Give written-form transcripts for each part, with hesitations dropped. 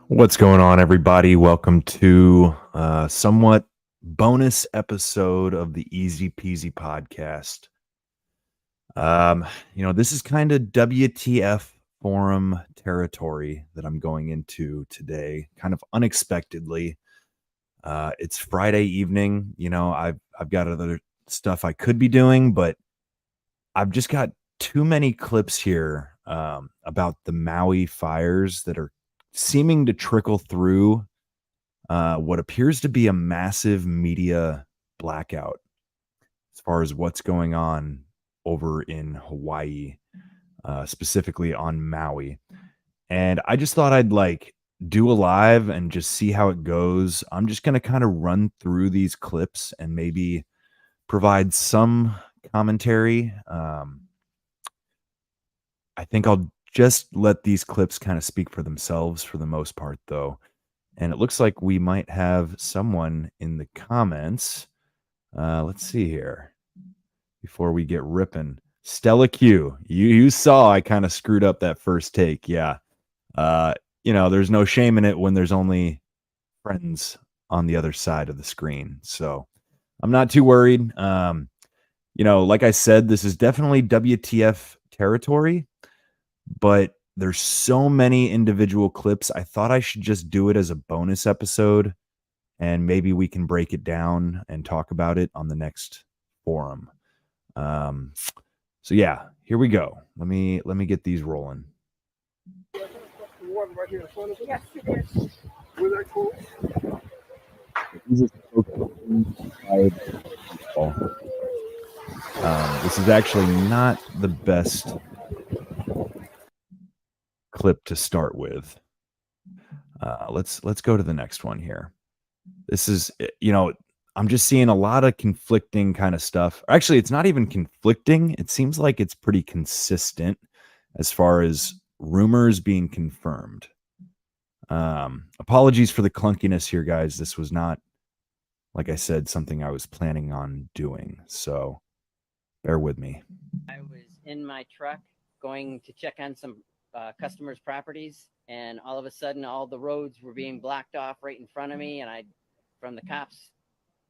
What's going on, everybody? Welcome to somewhat bonus episode of the Easy Peasy podcast. This is kind of WTF forum territory that I'm going into today, kind of unexpectedly. It's Friday evening. I've got other stuff I could be doing, but I've just got too many clips here about the Maui fires that are seeming to trickle through what appears to be a massive media blackout as far as what's going on over in Hawaii, specifically on Maui. And I just thought I'd do a live and just see how it goes. I'm just going to kind of run through these clips and maybe provide some commentary. I think I'll just let these clips kind of speak for themselves for the most part, though. And it looks like we might have someone in the comments. Let's see here before we get ripping. Stella Q, you saw I kind of screwed up that first take. Yeah. There's no shame in it when there's only friends on the other side of the screen. So I'm not too worried. Like I said, this is definitely WTF territory, but there's so many individual clips. I thought I should just do it as a bonus episode, and maybe we can break it down and talk about it on the next forum. So yeah, here we go. Let me get these rolling. Yes, it is. This is actually not the best clip to start with. Let's go to the next one here. This is, I'm just seeing a lot of conflicting kind of stuff. Actually, it's not even conflicting. It seems like it's pretty consistent as far as rumors being confirmed. Apologies for the clunkiness here, guys. This was not, like I said, something I was planning on doing. So bear with me. I was in my truck going to check on some customers' properties, and all of a sudden all the roads were being blocked off right in front of me, and from the cops,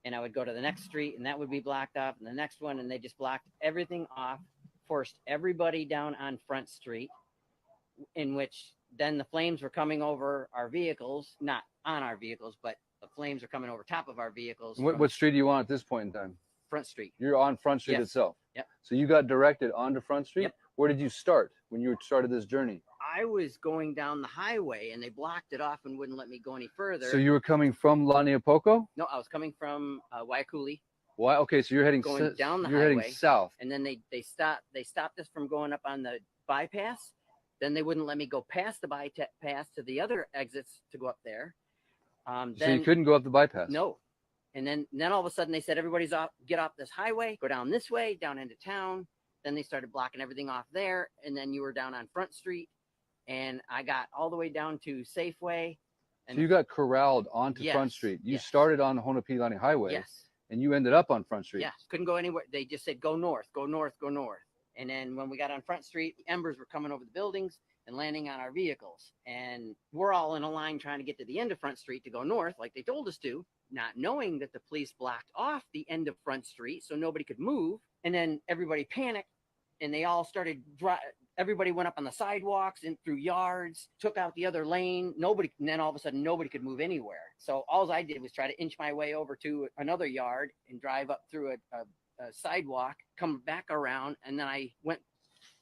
and I would go to the next street and that would be blocked off, and the next one, and they just blocked everything off, forced everybody down on Front Street, in which then the flames were coming over our vehicles, not on our vehicles, but the flames are coming over top of our vehicles. What street do you want at this point in time? Front Street. You're on Front Street itself. Yep. So you got directed onto Front Street? Yep. Where did you start when you started this journey? I was going down the highway and they blocked it off and wouldn't let me go any further. So you were coming from Laniapoko? No, I was coming from Waikuli. Why? Okay, so you're heading going down the you're highway, heading south. And then they stopped us from going up on the bypass. Then they wouldn't let me go past the bypass to the other exits to go up there. So you couldn't go up the bypass? No. And then all of a sudden they said, everybody's off, get off this highway, go down this way, down into town. Then they started blocking everything off there. And then you were down on Front Street. And I got all the way down to Safeway. And so you got corralled onto Front Street. You started on the Honopilani Highway. Yes. And you ended up on Front Street. Yes. Couldn't go anywhere. They just said, go north, go north, go north. And then when we got on Front Street, embers were coming over the buildings and landing on our vehicles. And we're all in a line trying to get to the end of Front Street to go north, like they told us to, not knowing that the police blocked off the end of Front Street so nobody could move. And then everybody panicked and they all started everybody went up on the sidewalks and through yards, took out the other lane. And then all of a sudden nobody could move anywhere. So all I did was try to inch my way over to another yard and drive up through a sidewalk, come back around, and then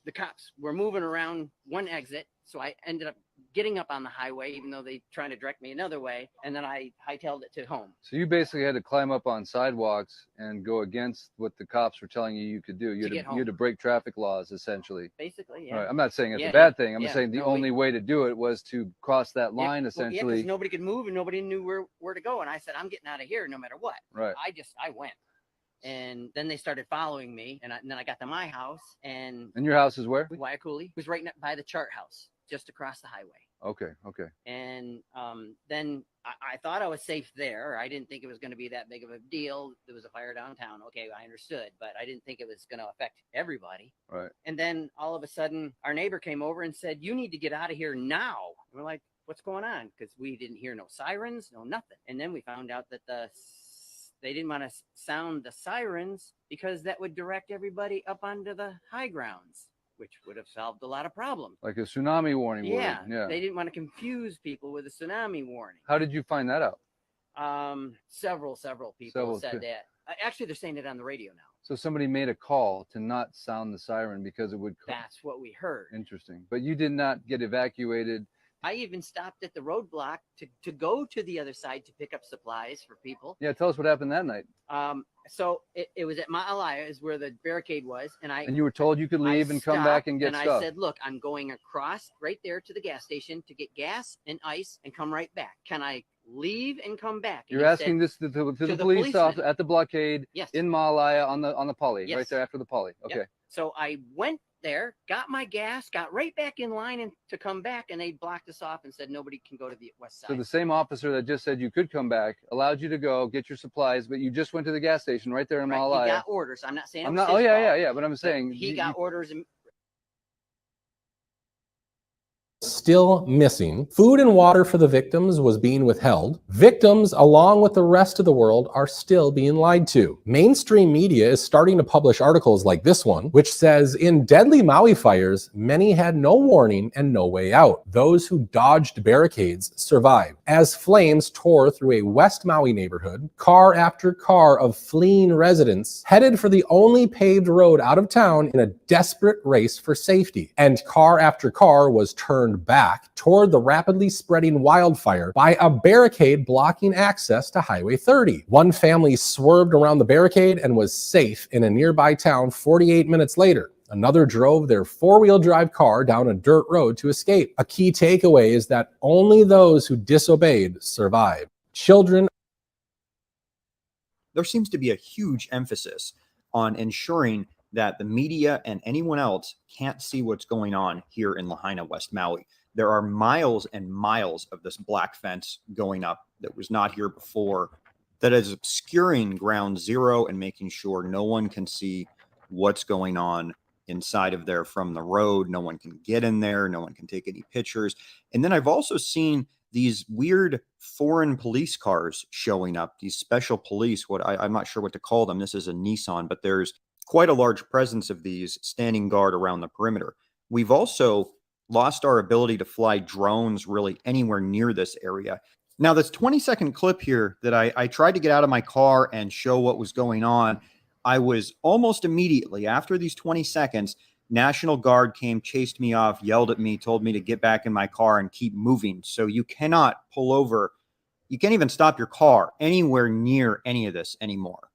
the cops were moving around one exit, so I ended up getting up on the highway, even though they tried to direct me another way, and then I hightailed it to home. So you basically had to climb up on sidewalks and go against what the cops were telling you could do. You had to break traffic laws, essentially. Basically, yeah. Right. I'm not saying it's a bad thing. I'm just saying the only way to do it was to cross that line, essentially. Yeah, because nobody could move and nobody knew where to go, and I said, I'm getting out of here no matter what. Right. I went. And then they started following me, and then I got to my house. And your house is where? Waikuli. It was right by the chart house, just across the highway. Okay. Okay. And then I thought I was safe there. I didn't think it was going to be that big of a deal. There was a fire downtown. Okay, I understood, but I didn't think it was going to affect everybody. Right. And then all of a sudden, our neighbor came over and said, "You need to get out of here now." And we're like, "What's going on?" Because we didn't hear no sirens, no nothing. And then we found out that they didn't want to sound the sirens because that would direct everybody up onto the high grounds, which would have solved a lot of problems. Like a tsunami warning. Yeah, Yeah. they didn't want to confuse people with a tsunami warning. How did you find that out? Several people said that. Actually, they're saying it on the radio now. So somebody made a call to not sound the siren because it would. That's what we heard. Interesting. But you did not get evacuated. I even stopped at the roadblock to go to the other side to pick up supplies for people. Yeah, tell us what happened that night. So it was at Maui is where the barricade was, and you were told you could leave and come back and get stuff. And I said, "Look, I'm going across right there to the gas station to get gas and ice and come right back. Can I leave and come back?" And you're asking this to the police officer at the blockade. Yes. In Maui on the poly, yes. right there after the poly. Okay. Yep. So I went there, got my gas, got right back in line and to come back, and they blocked us off and said nobody can go to the west side. So the same officer that just said you could come back allowed you to go get your supplies, but you just went to the gas station right there in Maui. He got orders. I'm not saying I'm not. Oh yeah. But I'm saying he got orders. Still missing. Food and water for the victims was being withheld. Victims, along with the rest of the world, are still being lied to. Mainstream media is starting to publish articles like this one, which says, in deadly Maui fires, many had no warning and no way out. Those who dodged barricades survived. As flames tore through a West Maui neighborhood, car after car of fleeing residents headed for the only paved road out of town in a desperate race for safety. And car after car was turned back toward the rapidly spreading wildfire by a barricade blocking access to Highway 30. One family swerved around the barricade and was safe in a nearby town 48 minutes later. Another drove their four-wheel drive car down a dirt road to escape. A key takeaway is that only those who disobeyed survived. Children. There seems to be a huge emphasis on ensuring that the media and anyone else can't see what's going on here in Lahaina, West Maui. There are miles and miles of this black fence going up that was not here before, that is obscuring ground zero and making sure no one can see what's going on inside of there from the road. No one can get in there. No one can take any pictures. And then I've also seen these weird foreign police cars showing up, these special police, I'm not sure what to call them. This is a Nissan, but there's quite a large presence of these standing guard around the perimeter. We've also lost our ability to fly drones really anywhere near this area. Now, this 20-second clip here that I tried to get out of my car and show what was going on, I was almost immediately after these 20 seconds, National Guard came, chased me off, yelled at me, told me to get back in my car and keep moving. So you cannot pull over. You can't even stop your car anywhere near any of this anymore.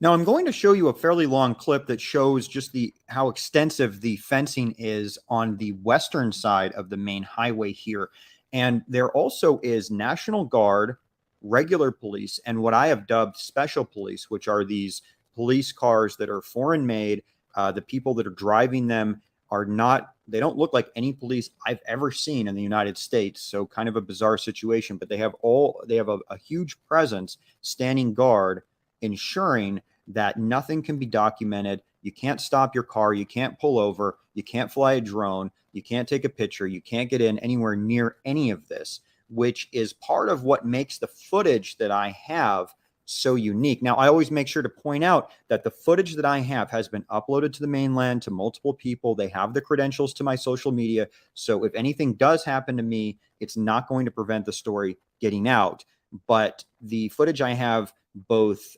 Now, I'm going to show you a fairly long clip that shows just how extensive the fencing is on the western side of the main highway here. And there also is National Guard, regular police, and what I have dubbed special police, which are these police cars that are foreign made. The people that are driving them they don't look like any police I've ever seen in the United States. So kind of a bizarre situation, but they have a huge presence standing guard, ensuring that nothing can be documented. You can't stop your car. You can't pull over. You can't fly a drone. You can't take a picture. You can't get in anywhere near any of this, which is part of what makes the footage that I have so unique. Now, I always make sure to point out that the footage that I have has been uploaded to the mainland to multiple people. They have the credentials to my social media. So if anything does happen to me, it's not going to prevent the story getting out. But the footage I have both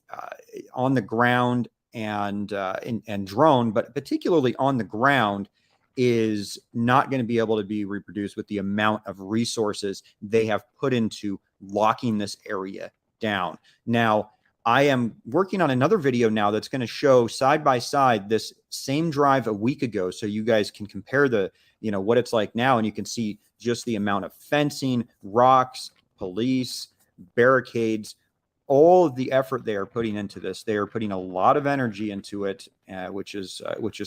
on the ground and drone, but particularly on the ground, is not going to be able to be reproduced with the amount of resources they have put into locking this area down. Now, I am working on another video now that's going to show side by side this same drive a week ago, so you guys can compare what it's like now, and you can see just the amount of fencing, rocks, police, barricades, all of the effort they are putting into this. They are putting a lot of energy into it, which is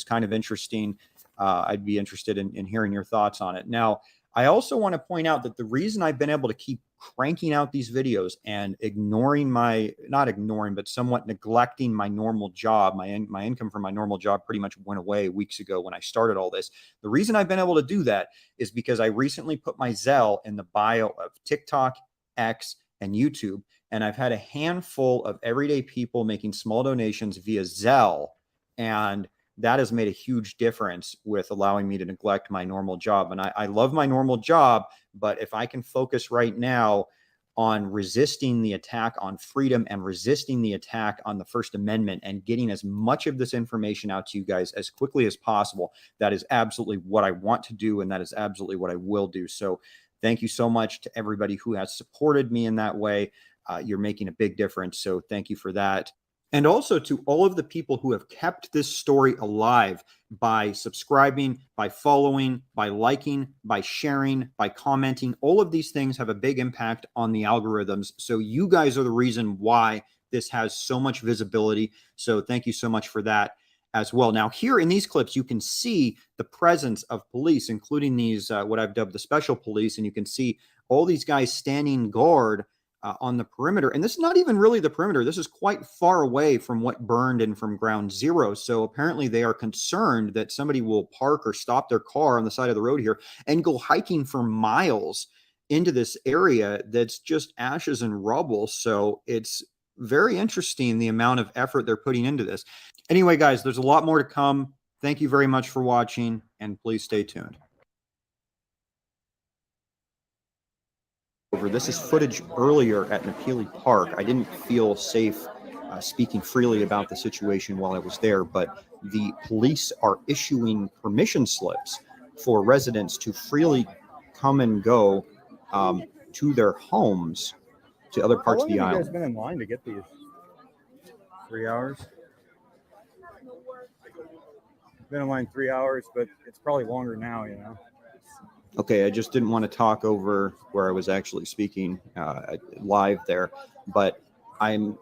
kind of interesting. I'd be interested in hearing your thoughts on it. Now, I also want to point out that the reason I've been able to keep cranking out these videos and not ignoring, but somewhat neglecting my normal job, my income from my normal job pretty much went away weeks ago when I started all this. The reason I've been able to do that is because I recently put my Zelle in the bio of TikTok, X, and YouTube. And I've had a handful of everyday people making small donations via Zelle. And that has made a huge difference with allowing me to neglect my normal job. And I love my normal job, but if I can focus right now on resisting the attack on freedom and resisting the attack on the First Amendment and getting as much of this information out to you guys as quickly as possible, that is absolutely what I want to do. And that is absolutely what I will do. So thank you so much to everybody who has supported me in that way. You're making a big difference. So thank you for that. And also to all of the people who have kept this story alive by subscribing, by following, by liking, by sharing, by commenting. All of these things have a big impact on the algorithms. So you guys are the reason why this has so much visibility. So thank you so much for that as well. Now, here in these clips, you can see the presence of police, including these, what I've dubbed the special police. And you can see all these guys standing guard on the perimeter. And this is not even really the perimeter. This is quite far away from what burned and from ground zero. So apparently they are concerned that somebody will park or stop their car on the side of the road here and go hiking for miles into this area that's just ashes and rubble. So it's very interesting the amount of effort they're putting into this. Anyway, guys, there's a lot more to come. Thank you very much for watching, and please stay tuned. This is footage earlier at Napili Park. I didn't feel safe speaking freely about the situation while I was there, but the police are issuing permission slips for residents to freely come and go to their homes, to other parts of the island. How long have you guys been in line to get these? 3 hours? Been in line 3 hours, but it's probably longer now, you know. Okay, I just didn't want to talk over where I was actually speaking live there, but I'm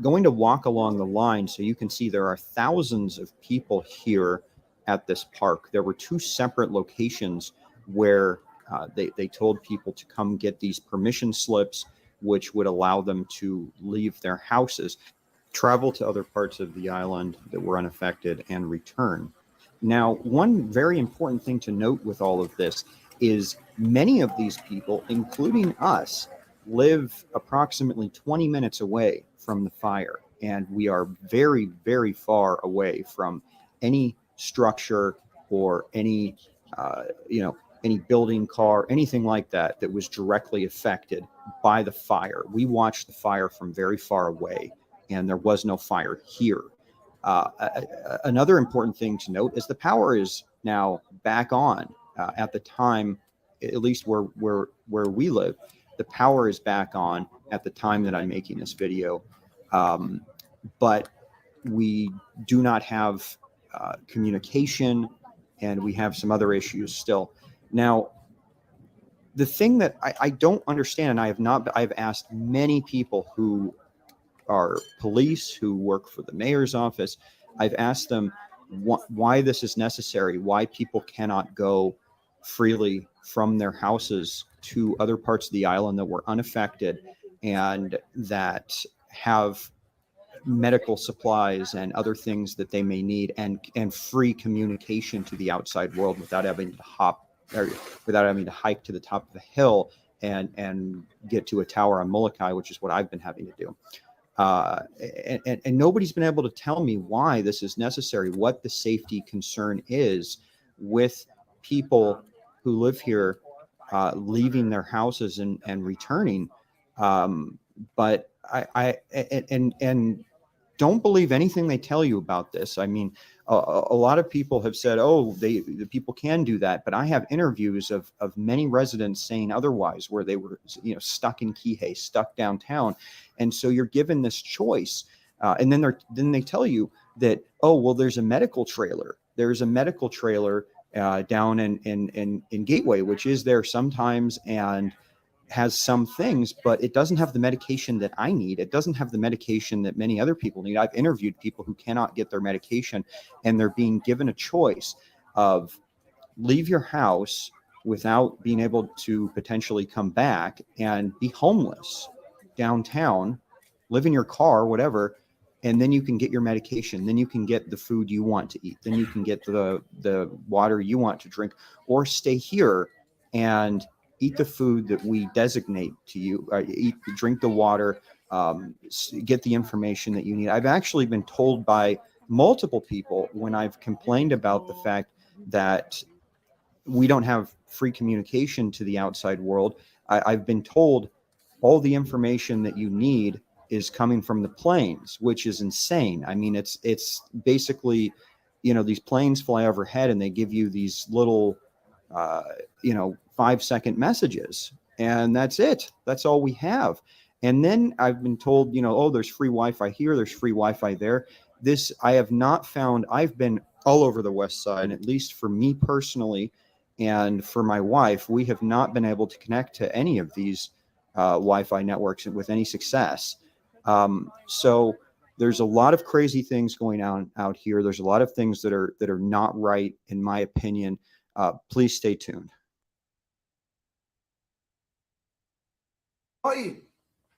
going to walk along the line so you can see there are thousands of people here at this park. There were two separate locations where they told people to come get these permission slips, which would allow them to leave their houses, travel to other parts of the island that were unaffected, and return. Now, one very important thing to note with all of this is many of these people, including us, live approximately 20 minutes away from the fire. And we are very, very far away from any structure or any, any building, car, anything like that that was directly affected by the fire. We watched the fire from very far away, and there was no fire here. Another important thing to note is the power is now back on. At the time, at least where we live, the power is back on at the time that I'm making this video. But we do not have communication, and we have some other issues still. Now, the thing that I don't understand, and I've asked many people who are police, who work for the mayor's office, I've asked them why this is necessary, why people cannot go freely from their houses to other parts of the island that were unaffected and that have medical supplies and other things that they may need, and free communication to the outside world without having to hike to the top of a hill and get to a tower on Molokai, which is what I've been having to do. And nobody's been able to tell me why this is necessary, what the safety concern is with people who live here leaving their houses and returning. But I don't believe anything they tell you about this. I mean, a lot of people have said, oh, the people can do that. But I have interviews of many residents saying otherwise, where they were, stuck in Kihei, stuck downtown. And so you're given this choice. And then they tell you that, oh, well, there's a medical trailer. There's a medical trailer down in Gateway, which is there sometimes and has some things, but it doesn't have the medication that I need. It doesn't have the medication that many other people need. I've interviewed people who cannot get their medication, and they're being given a choice of leave your house without being able to potentially come back and be homeless downtown, live in your car, whatever, and then you can get your medication, then you can get the food you want to eat, then you can get the water you want to drink, or stay here and eat the food that we designate to you, drink the water, get the information that you need. I've actually been told by multiple people when I've complained about the fact that we don't have free communication to the outside world. I've been told all the information that you need is coming from the planes, which is insane. I mean, it's basically, these planes fly overhead and they give you these little, 5-second messages, and that's it. That's all we have. And then I've been told, oh, there's free Wi-Fi here, there's free Wi-Fi there. This I have not found. I've been all over the West Side, and at least for me personally, and for my wife, we have not been able to connect to any of these Wi-Fi networks with any success. So there's a lot of crazy things going on out here. There's a lot of things that are not right, in my opinion. Please stay tuned.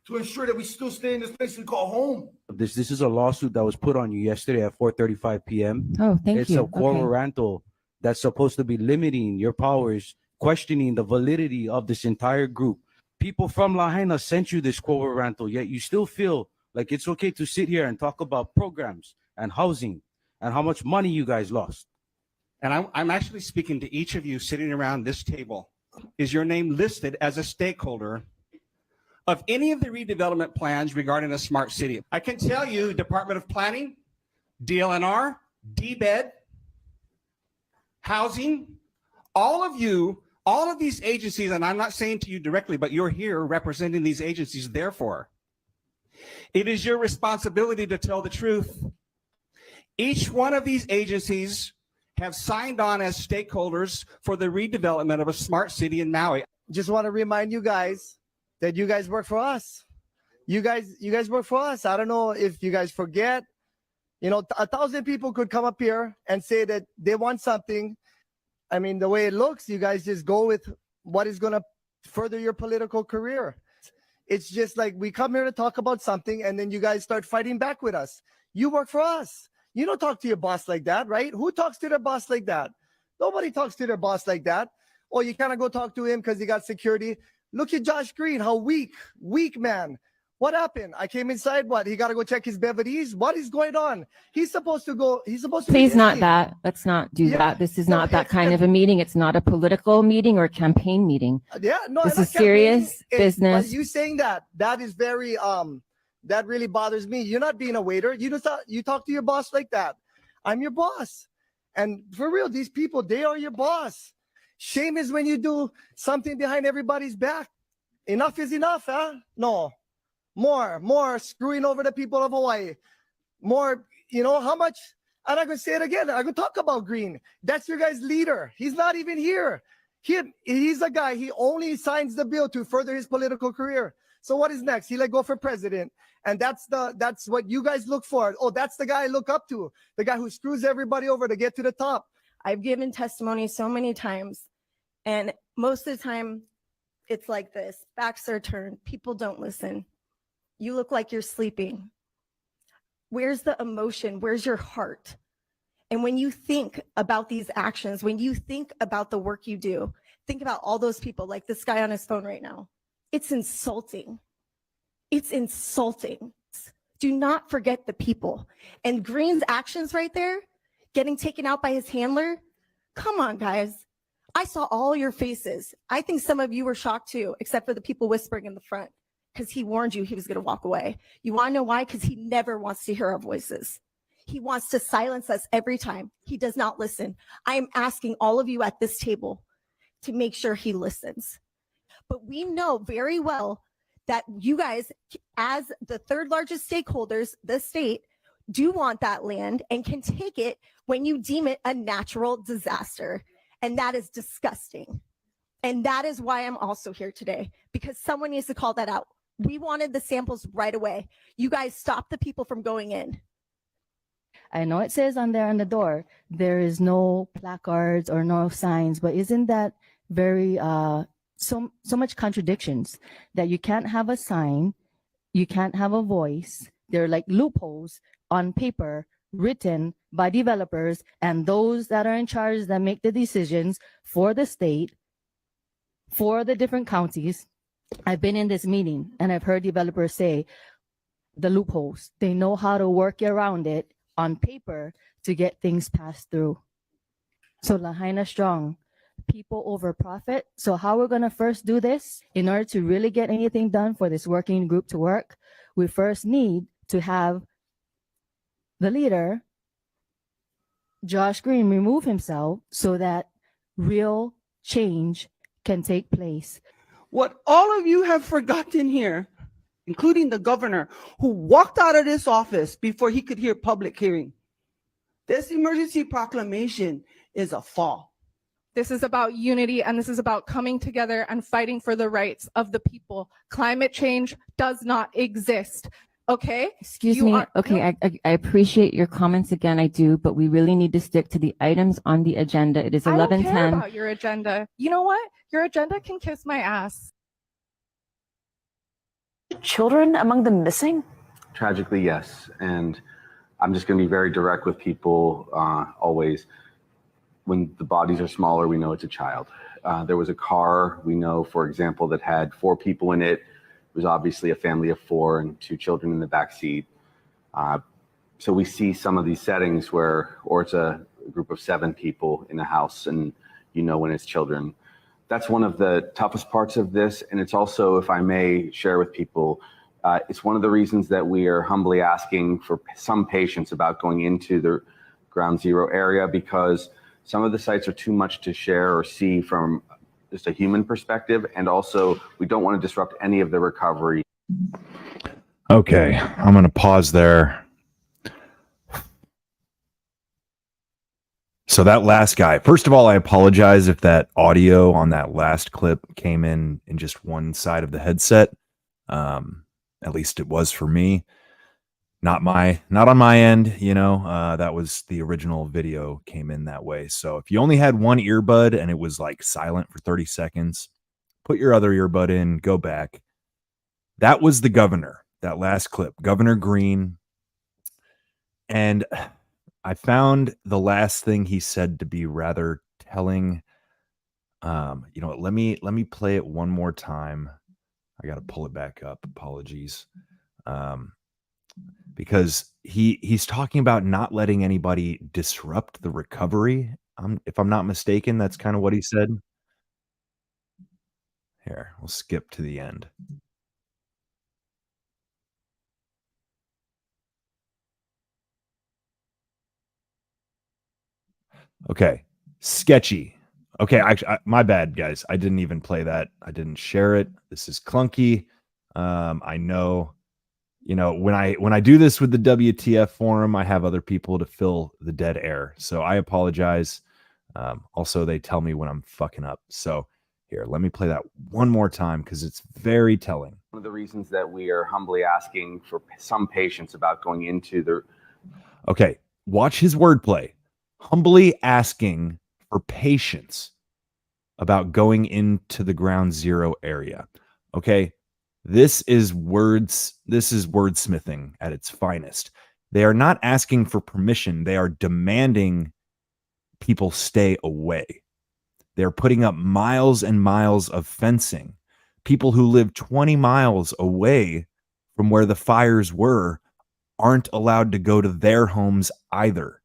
To ensure that we still stay in this place we call home. This is a lawsuit that was put on you yesterday at 4:35 p.m. Oh, thank you. It's a quo warranto that's supposed to be limiting your powers, questioning the validity of this entire group. People from Lahaina sent you this quo warranto, yet you still feel like it's okay to sit here and talk about programs and housing and how much money you guys lost. And I'm actually speaking to each of you sitting around this table. Is your name listed as a stakeholder of any of the redevelopment plans regarding a smart city? I can tell you, Department of Planning, DLNR, DBED, Housing, all of these agencies, and I'm not saying to you directly, but you're here representing these agencies. Therefore, it is your responsibility to tell the truth. Each one of these agencies have signed on as stakeholders for the redevelopment of a smart city in Maui. Just want to remind you guys that you guys work for us. You guys work for us. I don't know if you guys forget. 1,000 people could come up here and say that they want something. I mean, the way it looks, you guys just go with what is going to further your political career. It's just like we come here to talk about something, and then you guys start fighting back with us. You work for us. You don't talk to your boss like that, right? Who talks to their boss like that? Nobody talks to their boss like that. Oh, you cannot go talk to him because he got security. Look at Josh Green, how weak man. What happened? I came inside. What? He got to go check his beverages. What is going on? He's supposed to go. He's supposed to. Please not that. Let's not do that. This is not that kind of a meeting. It's not a political meeting or campaign meeting. Yeah, no, this is serious business. But you saying that is very that really bothers me. You're not being a waiter. You talk to your boss like that. I'm your boss, and for real, these people, they are your boss. Shame is when you do something behind everybody's back. Enough is enough, huh? No. More screwing over the people of Hawaii. More, how much? I'm not going to say it again. I'm going to talk about Green. That's your guy's leader. He's not even here. He's a guy. He only signs the bill to further his political career. So what is next? He go for president. And that's what you guys look for. Oh, that's the guy I look up to. The guy who screws everybody over to get to the top. I've given testimony so many times, and most of the time it's like this. Backs are turned. People don't listen. You look like you're sleeping. Where's the emotion? Where's your heart? And when you think about these actions, when you think about the work you do, think about all those people, like this guy on his phone right now. It's insulting. It's insulting. Do not forget the people. And Green's actions right there, getting taken out by his handler. Come on, guys. I saw all your faces. I think some of you were shocked too, except for the people whispering in the front, because he warned you he was going to walk away. You want to know why? Because he never wants to hear our voices. He wants to silence us every time. He does not listen. I am asking all of you at this table to make sure he listens. But we know very well that you guys, as the third largest stakeholders, the state, do want that land and can take it when you deem it a natural disaster. And that is disgusting. And that is why I'm also here today, because someone needs to call that out. We wanted the samples right away. You guys stopped the people from going in. I know it says on there on the door, there is no placards or no signs, but isn't that very so much contradictions that you can't have a sign, you can't have a voice. They're like loopholes on paper written by developers and those that are in charge that make the decisions for the state, for the different counties. I've been in this meeting and I've heard developers say the loopholes. They know how to work around it on paper to get things passed through. So Lahaina strong, people over profit. So how we're going to first do this in order to really get anything done for this working group to work, we first need to have the leader, Josh Green, remove himself so that real change can take place. What all of you have forgotten here, including the governor, who walked out of this office before he could hear public hearing. This emergency proclamation is a fall. This is about unity, and this is about coming together and fighting for the rights of the people. Climate change does not exist. Okay? Excuse me. Okay, I appreciate your comments again. I do, but we really need to stick to the items on the agenda. It is I don't care 11:10. about your agenda. You know what? Your agenda can kiss my ass. Children among the missing? Tragically, yes. And I'm just going to be very direct with people always. When the bodies are smaller, we know it's a child. There was a car, we know, for example, that had 4 people in it. It was obviously a family of 4 and 2 children in the back seat. So we see some of these settings where, or it's a group of 7 people in a house and you know when it's children. That's one of the toughest parts of this. And it's also, if I may share with people, it's one of the reasons that we are humbly asking for some patience about going into the ground zero area, because some of the sites are too much to share or see from just a human perspective. And also, we don't want to disrupt any of the recovery. Okay, I'm going to pause there. So that last guy, first of all, I apologize if that audio on that last clip came in just one side of the headset. At least it was for me. Not on my end, you know, that was the original video came in that way. So if you only had one earbud and it was like silent for 30 seconds, put your other earbud in, go back. That was the governor, that last clip, Governor Green. And I found the last thing he said to be rather telling. You know what, let me play it one more time. I got to pull it back up. Apologies. Because he's talking about not letting anybody disrupt the recovery. If I'm not mistaken, that's kind of what he said. Here, we'll skip to the end. Okay, sketchy. Okay, actually, my bad, guys. I didn't even play that. I didn't share it. This is clunky. I know. You know, when I do this with the WTF forum, I have other people to fill the dead air. So I apologize. Also, they tell me when I'm fucking up. So here, let me play that one more time because it's very telling. One of the reasons that we are humbly asking for some patience about going into the... Okay, watch his wordplay. Humbly asking for patience about going into the ground zero area. Okay. This is wordsmithing at its finest. They are not asking for permission. They are demanding people stay away. They're putting up miles and miles of fencing. People who live 20 miles away from where the fires were aren't allowed to go to their homes either.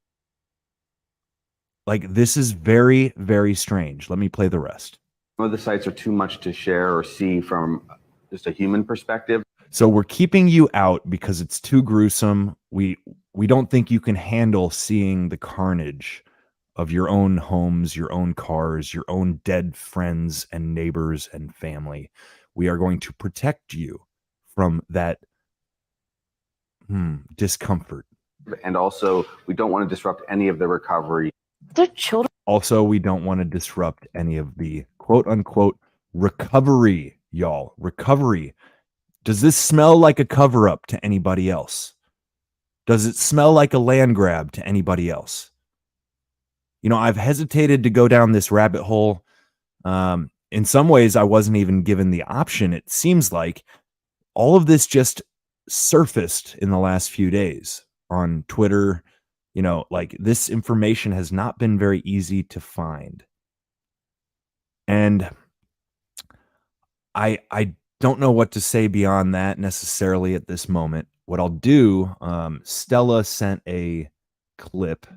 Like, this is very, very strange. Let me play the rest. Some of the sites are too much to share or see from just a human perspective. So we're keeping you out because it's too gruesome. We don't think you can handle seeing the carnage of your own homes, your own cars, your own dead friends and neighbors and family. We are going to protect you from that discomfort. And also, we don't want to disrupt any of the recovery. They're children. Also, we don't want to disrupt any of the quote unquote recovery, y'all. Recovery. Does this smell like a cover up to anybody else? Does it smell like a land grab to anybody else? You know, I've hesitated to go down this rabbit hole In some ways, I wasn't even given the option. It seems like all of this just surfaced in the last few days on Twitter. You know, like this information has not been very easy to find. And I don't know what to say beyond that necessarily at this moment. What I'll do, Stella sent a clip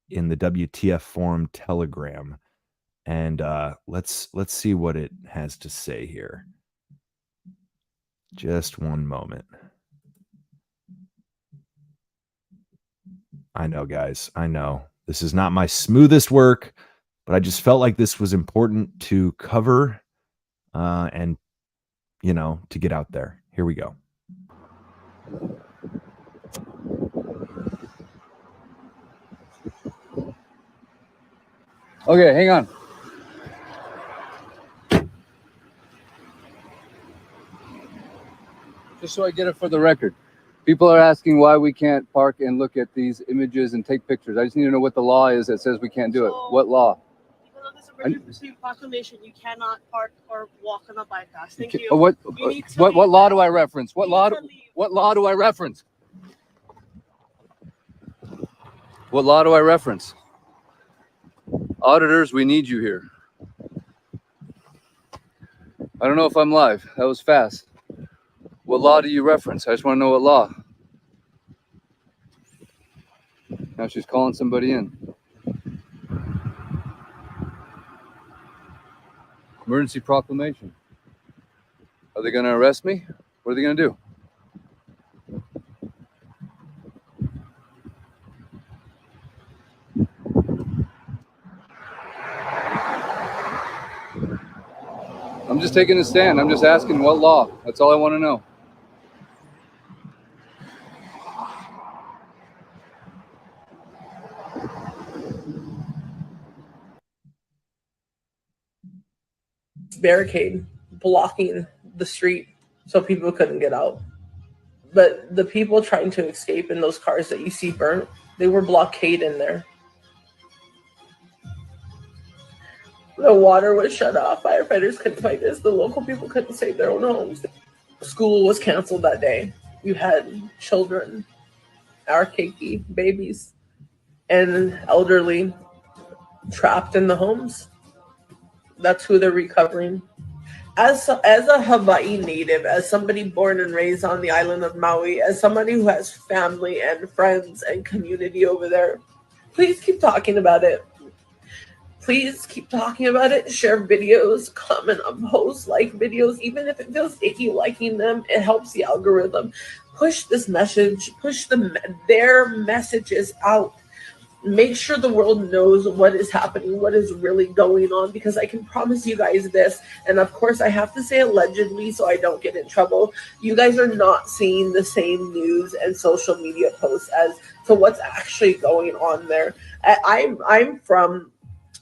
in the WTF forum Telegram, and let's see what it has to say here. Just one moment. I know, guys. I know this is not my smoothest work, but I just felt like this was important to cover and, you know, to get out there. Here we go. Okay, hang on. Just so I get it for the record. People are asking why we can't park and look at these images and take pictures. I just need to know what the law is that says we can't do it. What law? Because of this emergency proclamation, you cannot park or walk on a bypass. Thank you. What law do I reference? What law do I reference? What law do I reference? Auditors, we need you here. I don't know if I'm live. That was fast. What law do you reference? I just want to know what law. Now she's calling somebody in. Emergency proclamation. Are they going to arrest me? What are they going to do? I'm just taking a stand. I'm just asking what law. That's all I want to know. Barricade blocking the street so people couldn't get out. But the people trying to escape in those cars that you see burnt, they were blockaded there. The water was shut off. Firefighters couldn't fight this. The local people couldn't save their own homes. School was canceled that day. You had children, our keiki, babies, and elderly trapped in the homes. That's who they're recovering. As a Hawaii native, as somebody born and raised on the island of Maui, as somebody who has family and friends and community over there, please keep talking about it. Please keep talking about it. Share videos, comment on posts, like videos. Even if it feels icky liking them, it helps the algorithm. Push this message, push their messages out. Make sure the world knows what is happening, what is really going on, because I can promise you guys this, and of course I have to say allegedly so I don't get in trouble. You guys are not seeing the same news and social media posts as to what's actually going on there. I'm from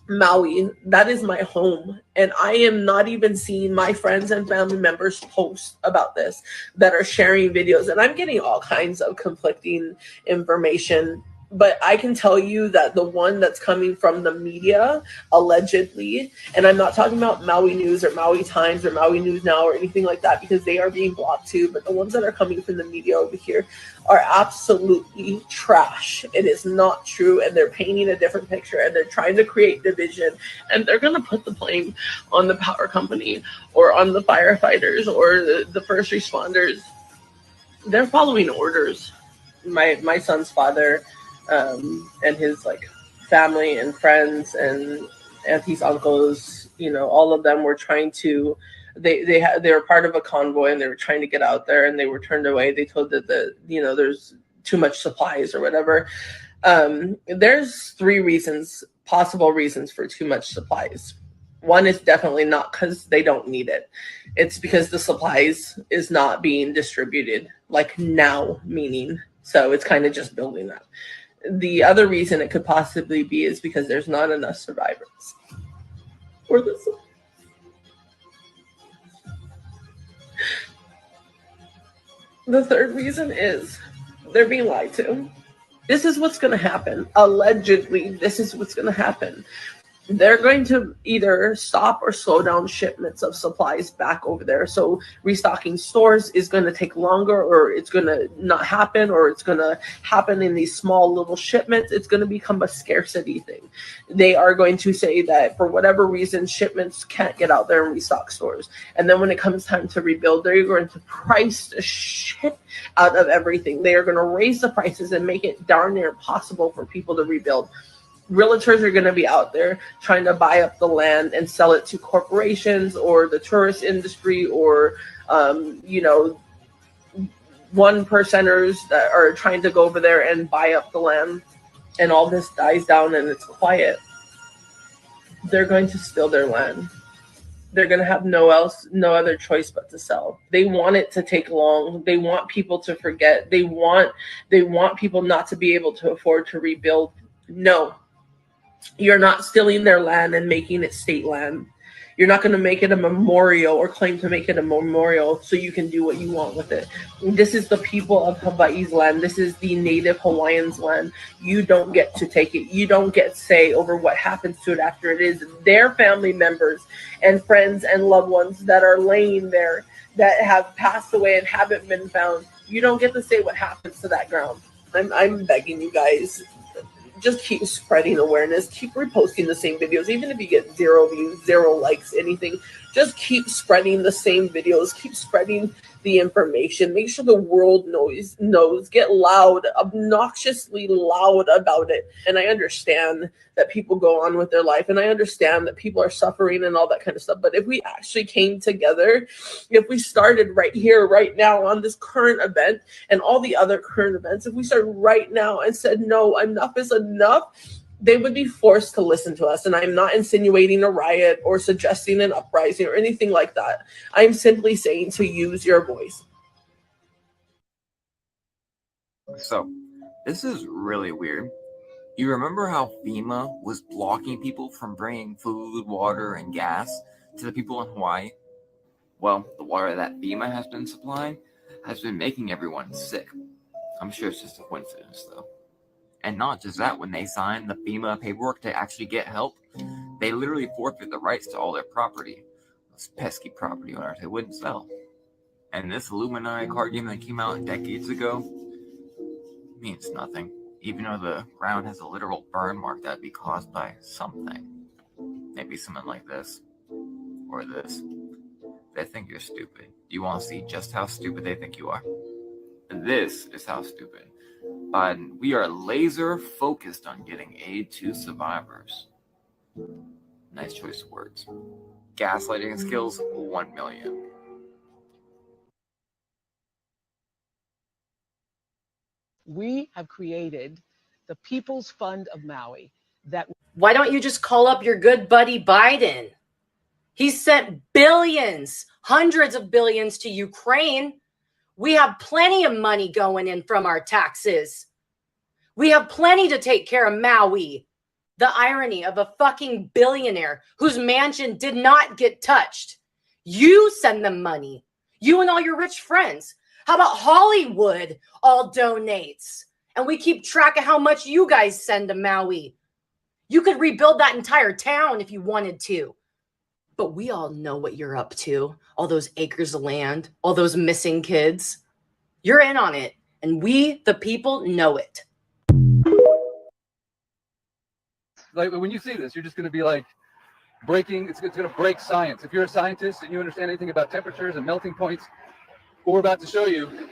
Maui. That is my home, and I am not even seeing my friends and family members post about this that are sharing videos, and I'm getting all kinds of conflicting information. But I can tell you that the one that's coming from the media, allegedly, and I'm not talking about Maui News or Maui Times or Maui News Now or anything like that, because they are being blocked too, but the ones that are coming from the media over here are absolutely trash. It is not true, and they're painting a different picture, and they're trying to create division, and they're going to put the blame on the power company or on the firefighters or the first responders. They're following orders. My son's father and his family and friends and aunties, uncles, all of them were trying to, they were part of a convoy, and they were trying to get out there, and they were turned away. They told that there's too much supplies or whatever. There's three possible reasons for too much supplies. One is definitely not because they don't need it. It's because the supplies is not being distributed now, meaning, so it's kind of just building up. The other reason it could possibly be is because there's not enough survivors. The third reason is they're being lied to. This is what's going to happen. Allegedly, this is what's going to happen. they're going to either stop or slow down shipments of supplies back over there. So restocking stores is going to take longer, or it's going to not happen, or it's going to happen in these small little shipments. It's going to become a scarcity thing. They are going to say that for whatever reason, shipments can't get out there and restock stores. And then when it comes time to rebuild, they're going to price the shit out of everything. They are going to raise the prices and make it darn near impossible for people to rebuild. Realtors are going to be out there trying to buy up the land and sell it to corporations or the tourist industry, or one percenters that are trying to go over there and buy up the land. And all this dies down and it's quiet. They're going to steal their land. They're going to have no other choice but to sell. They want it to take long. They want people to forget. They want people not to be able to afford to rebuild. No. You're not stealing their land and making it state land. You're not going to make it a memorial or claim to make it a memorial so you can do what you want with it. This is the people of Hawaii's land. This is the native Hawaiians' land. You don't get to take it. You don't get say over what happens to it after it is their family members and friends and loved ones that are laying there that have passed away and haven't been found. You don't get to say what happens to that ground. I'm begging you guys. Just keep spreading awareness. Keep reposting the same videos, even if you get 0 views, 0 likes, anything. Just keep spreading the same videos. Keep spreading the information. Make sure the world knows. Get loud, obnoxiously loud about it. And I understand that people go on with their life, and I understand that people are suffering and all that kind of stuff. But if we actually came together, if we started right here, right now on this current event and all the other current events, if we started right now and said, no, enough is enough, they would be forced to listen to us. And I'm not insinuating a riot or suggesting an uprising or anything like that. I'm simply saying to use your voice. So, this is really weird. You remember how FEMA was blocking people from bringing food, water, and gas to the people in Hawaii? Well, the water that FEMA has been supplying has been making everyone sick. I'm sure it's just a coincidence, though. And not just that, when they sign the FEMA paperwork to actually get help, they literally forfeit the rights to all their property. Those pesky property owners they wouldn't sell. And this Illuminati card game that came out decades ago means nothing. Even though the ground has a literal burn mark that would be caused by something. Maybe something like this. Or this. They think you're stupid. Do you want to see just how stupid they think you are? This is how stupid. Biden, we are laser focused on getting aid to survivors. Nice choice of words. Gaslighting skills, 1 million. We have created the People's Fund of Maui that. Why don't you just call up your good buddy Biden? He sent billions, hundreds of billions to Ukraine. We have plenty of money going in from our taxes. We have plenty to take care of Maui. The irony of a fucking billionaire whose mansion did not get touched. You send them money. You and all your rich friends. How about Hollywood all donates? And we keep track of how much you guys send to Maui. You could rebuild that entire town if you wanted to. But we all know what you're up to. All those acres of land, all those missing kids. You're in on it. And we, the people, know it. Like when you see this, you're just going to be like breaking. It's going to break science. If you're a scientist and you understand anything about temperatures and melting points, what we're about to show you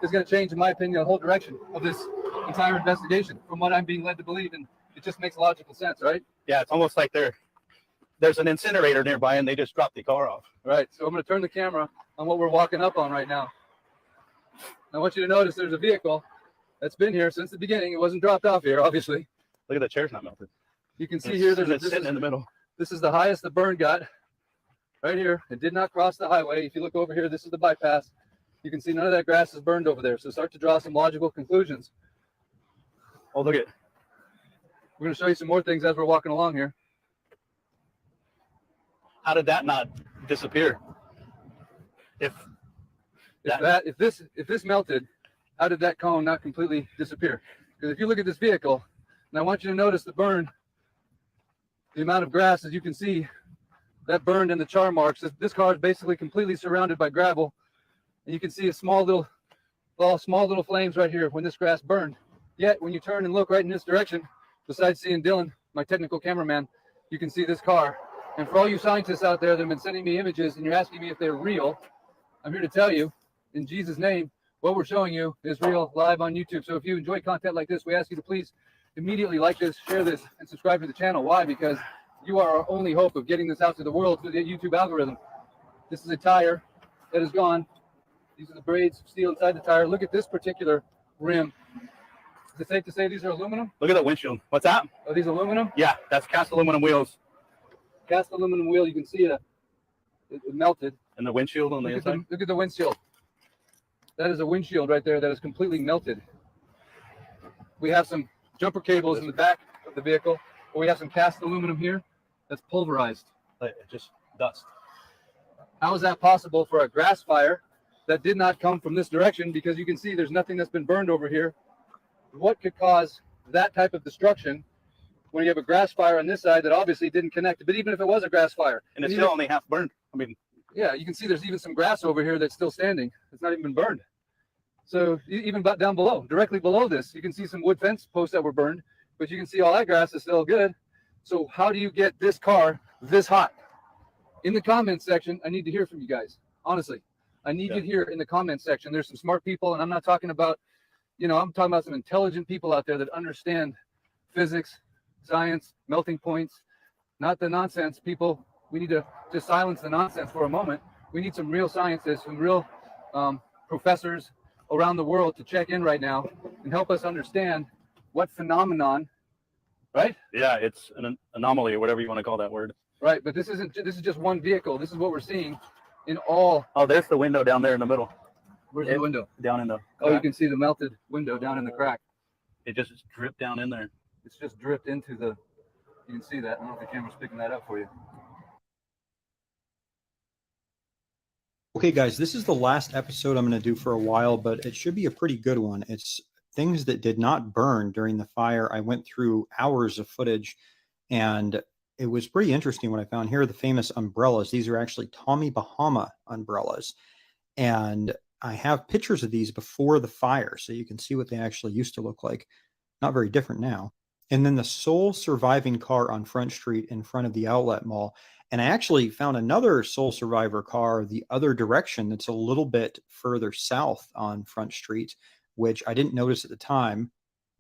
is going to change, in my opinion, the whole direction of this entire investigation from what I'm being led to believe. And it just makes logical sense, right? Yeah, it's almost like there's an incinerator nearby and they just dropped the car off. Right. So I'm going to turn the camera on what we're walking up on right now. I want you to notice there's a vehicle that's been here since the beginning. It wasn't dropped off here, obviously. Look at the chair's not melted. You can see here it's sitting in the middle. This is the highest the burn got. Right here. It did not cross the highway. If you look over here, this is the bypass. You can see none of that grass is burned over there. So start to draw some logical conclusions. Oh, look at. We're going to show you some more things as we're walking along here. How did that not disappear? If this melted, how did that cone not completely disappear? Because if you look at this vehicle, and I want you to notice the burn the amount of grass, as you can see, that burned in the char marks. This car is basically completely surrounded by gravel. And you can see a small little flames right here when this grass burned. Yet when you turn and look right in this direction, besides seeing Dylan, my technical cameraman, you can see this car. And for all you scientists out there that have been sending me images and you're asking me if they're real, I'm here to tell you, in Jesus' name, what we're showing you is real, live on YouTube. So if you enjoy content like this, we ask you to please immediately like this, share this, and subscribe to the channel. Why? Because you are our only hope of getting this out to the world through the YouTube algorithm. This is a tire that is gone. These are the braids of steel inside the tire. Look at this particular rim. Is it safe to say these are aluminum? Look at that windshield. What's that? Are these aluminum? Yeah, that's cast aluminum wheels. Cast aluminum wheel. You can see it melted. And the windshield on the inside? Look at the windshield. That is a windshield right there that is completely melted. We have some jumper cables in the back of the vehicle. But we have some cast aluminum here that's pulverized. Just dust. How is that possible for a grass fire that did not come from this direction? Because you can see there's nothing that's been burned over here. What could cause that type of destruction when you have a grass fire on this side that obviously didn't connect? But even if it was a grass fire, and it's still only half burned. I mean, yeah, you can see there's even some grass over here that's still standing. It's not even been burned. So even down below, directly below this, you can see some wood fence posts that were burned, but you can see all that grass is still good. So how do you get this car this hot? In the comments section, I need to hear from you guys. Honestly, I need you to hear in the comments section. There's some smart people, and I'm not talking about, I'm talking about some intelligent people out there that understand physics, science, melting points, not the nonsense people. We need to just silence the nonsense for a moment. We need some real scientists, some real professors around the world to check in right now and help us understand what phenomenon, right? Yeah, it's an anomaly or whatever you want to call that word. Right, but this is just one vehicle. This is what we're seeing in all. Oh, there's the window down there in the middle. Where's the window? Down in the Oh, you can see the melted window down in the crack. It just dripped down in there. It's just dripped into the, you can see that. I don't know if the camera's picking that up for you. Okay, guys, this is the last episode I'm going to do for a while, but it should be a pretty good one. It's things that did not burn during the fire. I went through hours of footage, and it was pretty interesting what I found. Here are the famous umbrellas. These are actually Tommy Bahama umbrellas. And I have pictures of these before the fire, so you can see what they actually used to look like. Not very different now. And then the sole surviving car on Front Street in front of the outlet mall. And I actually found another sole survivor car the other direction that's a little bit further south on Front Street, which I didn't notice at the time,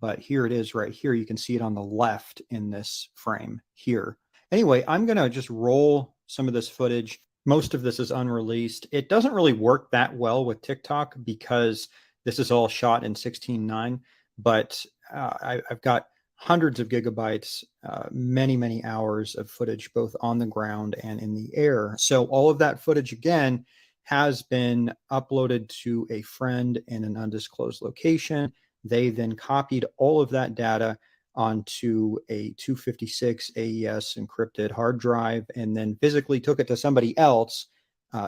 but here it is right here. You can see it on the left in this frame here. Anyway, I'm going to just roll some of this footage. Most of this is unreleased. It doesn't really work that well with TikTok because this is all shot in 16:9, but I've got hundreds of gigabytes, many hours of footage, both on the ground and in the air. So all of that footage, again, has been uploaded to a friend in an undisclosed location. They then copied all of that data onto a 256 AES encrypted hard drive and then physically took it to somebody else.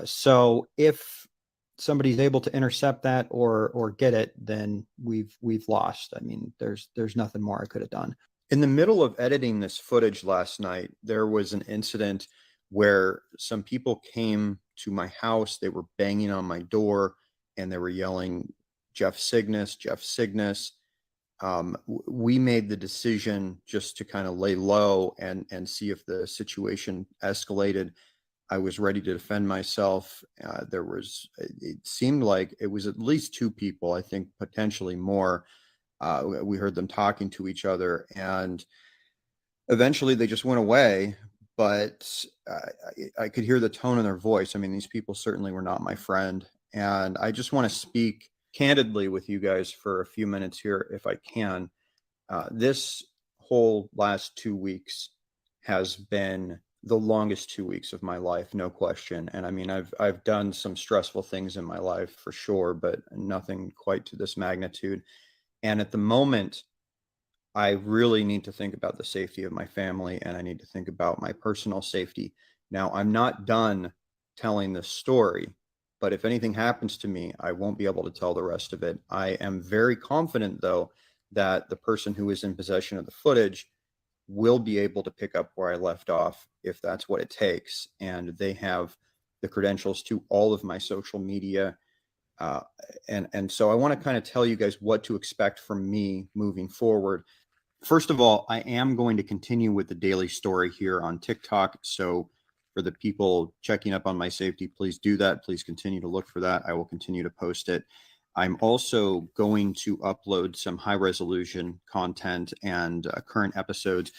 So if somebody's able to intercept that or get it, then we've lost. I mean, there's nothing more I could have done. In the middle of editing this footage last night, there was an incident where some people came to my house. They were banging on my door and they were yelling, "Jeff Cygnus, Jeff Cygnus." We made the decision just to kind of lay low and see if the situation escalated. I was ready to defend myself. It seemed like it was at least two people, I think potentially more. We heard them talking to each other and eventually they just went away, but I could hear the tone in their voice. I mean, these people certainly were not my friend. And I just want to speak candidly with you guys for a few minutes here, if I can. This whole last 2 weeks has been the longest 2 weeks of my life, no question. And I mean, I've done some stressful things in my life for sure, but nothing quite to this magnitude. And at the moment, I really need to think about the safety of my family and I need to think about my personal safety. Now, I'm not done telling this story, but if anything happens to me, I won't be able to tell the rest of it. I am very confident, though, that the person who is in possession of the footage will be able to pick up where I left off if that's what it takes. And they have the credentials to all of my social media. And so I want to kind of tell you guys what to expect from me moving forward. First of all, I am going to continue with the daily story here on TikTok. So for the people checking up on my safety, please do that. Please continue to look for that. I will continue to post it. I'm also going to upload some high resolution content and current episodes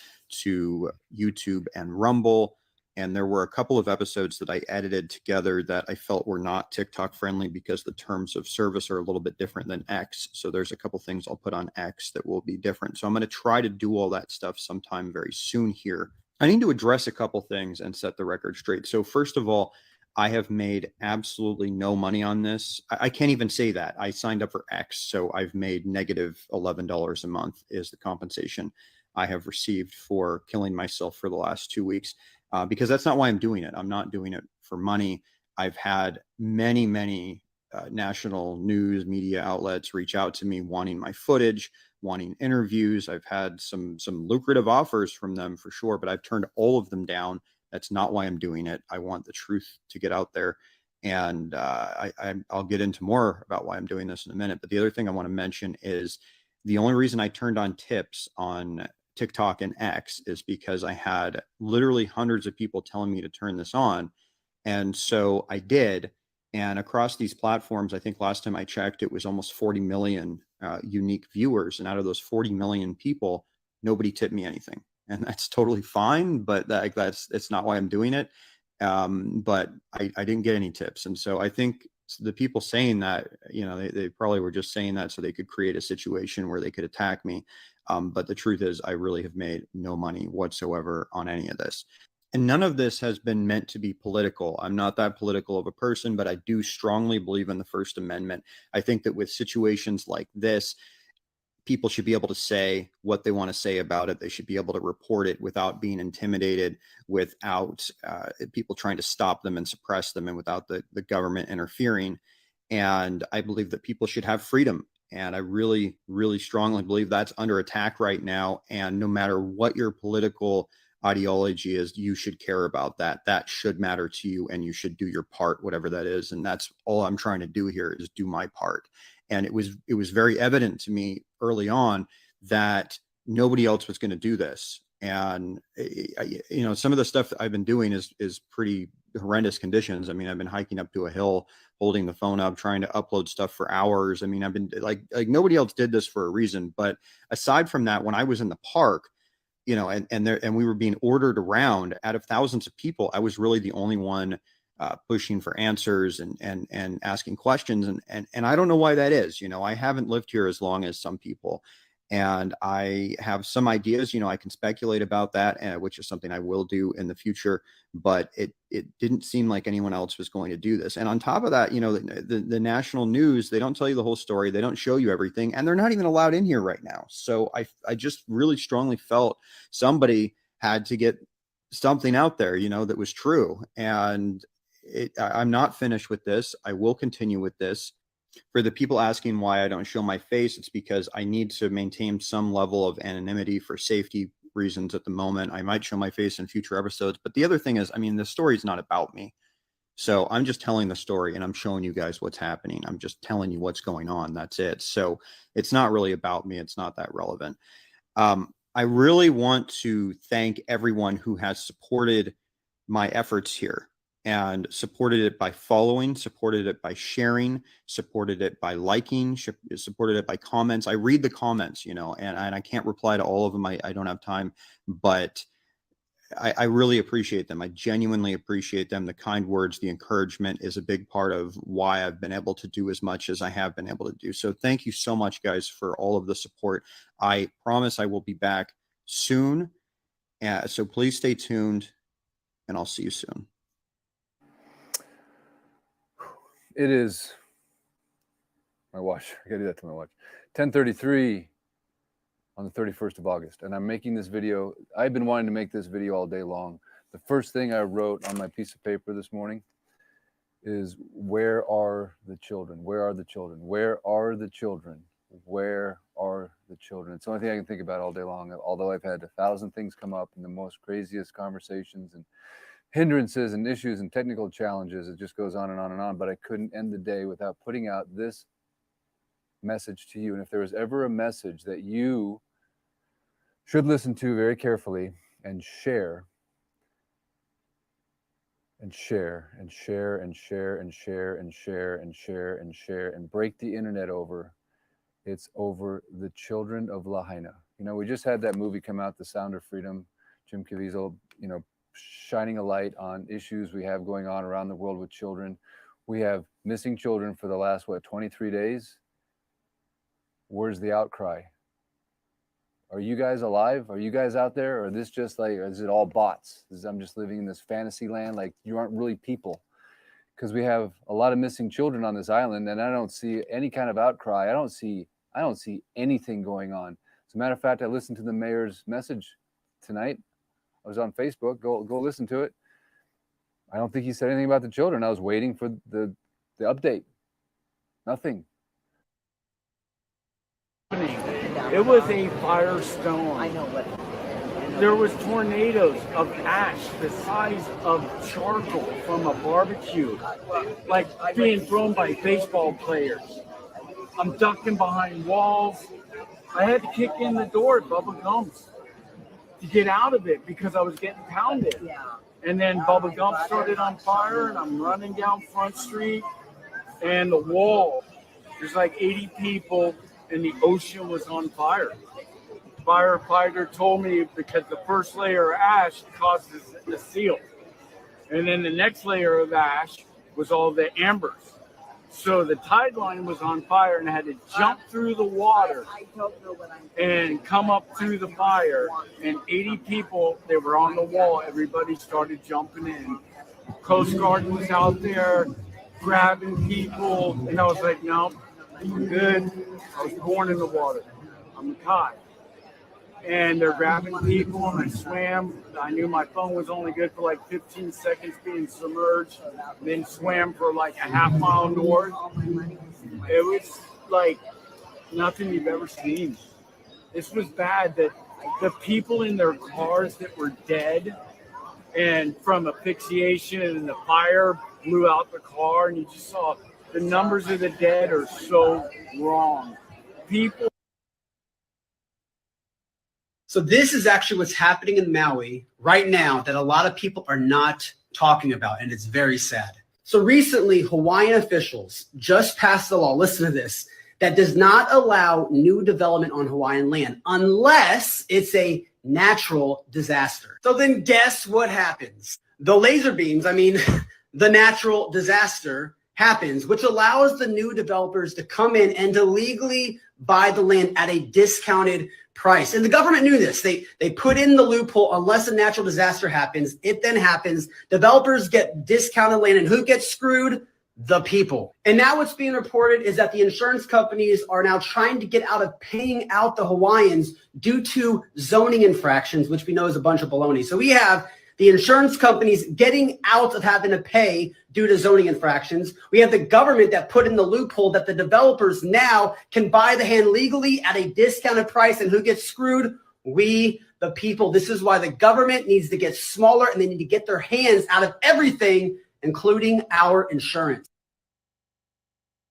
to YouTube and Rumble. And there were a couple of episodes that I edited together that I felt were not TikTok friendly because the terms of service are a little bit different than X. So there's a couple things I'll put on X that will be different. So I'm going to try to do all that stuff sometime very soon here. I need to address a couple things and set the record straight. So first of all, I have made absolutely no money on this. I can't even say that. I signed up for X, so I've made negative $11 a month is the compensation I have received for killing myself for the last 2 weeks. Because that's not why I'm doing it. I'm not doing it for money. I've had many national news media outlets reach out to me wanting my footage, wanting interviews. I've had some lucrative offers from them for sure, but I've turned all of them down. That's not why I'm doing it. I want the truth to get out there. And I'll get into more about why I'm doing this in a minute. But the other thing I want to mention is the only reason I turned on tips on TikTok and X is because I had literally hundreds of people telling me to turn this on. And so I did. And across these platforms, I think last time I checked, it was almost 40 million unique viewers. And out of those 40 million people, nobody tipped me anything. And that's totally fine, but it's not why I'm doing it. But I didn't get any tips. And so I think the people saying that, they probably were just saying that so they could create a situation where they could attack me. But the truth is, I really have made no money whatsoever on any of this. And none of this has been meant to be political. I'm not that political of a person, but I do strongly believe in the First Amendment. I think that with situations like this, people should be able to say what they want to say about it. They should be able to report it without being intimidated, without people trying to stop them and suppress them, and without the government interfering. And I believe that people should have freedom. And I really, really strongly believe that's under attack right now. And no matter what your political ideology is, you should care about that. That should matter to you, and you should do your part, whatever that is. And that's all I'm trying to do here, is do my part. And it was very evident to me early on that nobody else was going to do this. And some of the stuff that I've been doing is pretty horrendous conditions. I mean, I've been hiking up to a hill, holding the phone up, trying to upload stuff for hours. I mean, I've been like nobody else did this for a reason. But aside from that, when I was in the park, and we were being ordered around out of thousands of people, I was really the only one pushing for answers and asking questions. And I don't know why that is. I haven't lived here as long as some people, and I have some ideas. I can speculate about that, which is something I will do in the future. But it didn't seem like anyone else was going to do this. And on top of that, the national news, they don't tell you the whole story. They don't show you everything, and they're not even allowed in here right now. So I just really strongly felt somebody had to get something out there, that was true. And I'm not finished with this. I will continue with this. For the people asking why I don't show my face, it's because I need to maintain some level of anonymity for safety reasons at the moment. I might show my face in future episodes. But the other thing is, the story is not about me. So I'm just telling the story, and I'm showing you guys what's happening. I'm just telling you what's going on. That's it. So it's not really about me. It's not that relevant. I really want to thank everyone who has supported my efforts here, and supported it by following, supported it by sharing, supported it by liking, supported it by comments. I read the comments, and I can't reply to all of them. I don't have time, but I really appreciate them. I genuinely appreciate them. The kind words, the encouragement is a big part of why I've been able to do as much as I have been able to do. So thank you so much, guys, for all of the support. I promise I will be back soon. So please stay tuned, and I'll see you soon. It is my watch. I gotta do that to my watch. 10:33 on the 31st of August. And I'm making this video. I've been wanting to make this video all day long. The first thing I wrote on my piece of paper this morning is, where are the children? Where are the children? Where are the children? Where are the children? It's the only thing I can think about all day long. Although I've had 1,000 things come up in the most craziest conversations and hindrances and issues and technical challenges, it just goes on and on and on. But I couldn't end the day without putting out this message to you. And if there was ever a message that you should listen to very carefully and share and share and share and share and share and share and share and share and break the internet over, it's over the children of Lahaina. You know, we just had that movie come out, The Sound of Freedom, Jim Caviezel, you know, shining a light on issues we have going on around the world with children. We have missing children for the last, 23 days? Where's the outcry? Are you guys alive? Are you guys out there? Or is this just like, is it all bots? I'm just living in this fantasy land? Like, you aren't really people. Because we have a lot of missing children on this island, and I don't see any kind of outcry. I don't see anything going on. As a matter of fact, I listened to the mayor's message tonight. I was on Facebook. Go listen to it. I don't think he said anything about the children. I was waiting for the update. Nothing. It was a firestorm. I know, but there was tornadoes of ash the size of charcoal from a barbecue, like being thrown by baseball players. I'm ducking behind walls. I had to kick in the door at Bubba Gump's to get out of it because I was getting pounded. And then Bubba Gump started on fire, and I'm running down Front Street, and the wall, there's like 80 people, and the ocean was on fire. Firefighter told me because the first layer of ash causes the seal. And then the next layer of ash was all the embers. So the tide line was on fire, and I had to jump through the water and come up through the fire. And 80 people, they were on the wall. Everybody started jumping in. Coast Guard was out there grabbing people. And I was like, no, I'm good. I was born in the water. I'm a Kai. And they're grabbing people, and I swam. I knew my phone was only good for like 15 seconds being submerged, then swam for like a half mile north. It was like nothing you've ever seen. This was bad that the people in their cars that were dead and from asphyxiation and the fire blew out the car, and you just saw the numbers of the dead are so wrong. People. So this is actually what's happening in Maui right now that a lot of people are not talking about, and it's very sad. So recently, Hawaiian officials just passed a law, listen to this, that does not allow new development on Hawaiian land unless it's a natural disaster. So then guess what happens? The laser beams, the natural disaster happens, which allows the new developers to come in and to legally buy the land at a discounted price. And the government knew this. They put in the loophole, unless a natural disaster happens, it then happens. Developers get discounted land, and who gets screwed? The people. And now what's being reported is that the insurance companies are now trying to get out of paying out the Hawaiians due to zoning infractions, which we know is a bunch of baloney. So we have the insurance companies getting out of having to pay due to zoning infractions. We have the government that put in the loophole that the developers now can buy the land legally at a discounted price. And who gets screwed? We, the people. This is why the government needs to get smaller, and they need to get their hands out of everything, including our insurance.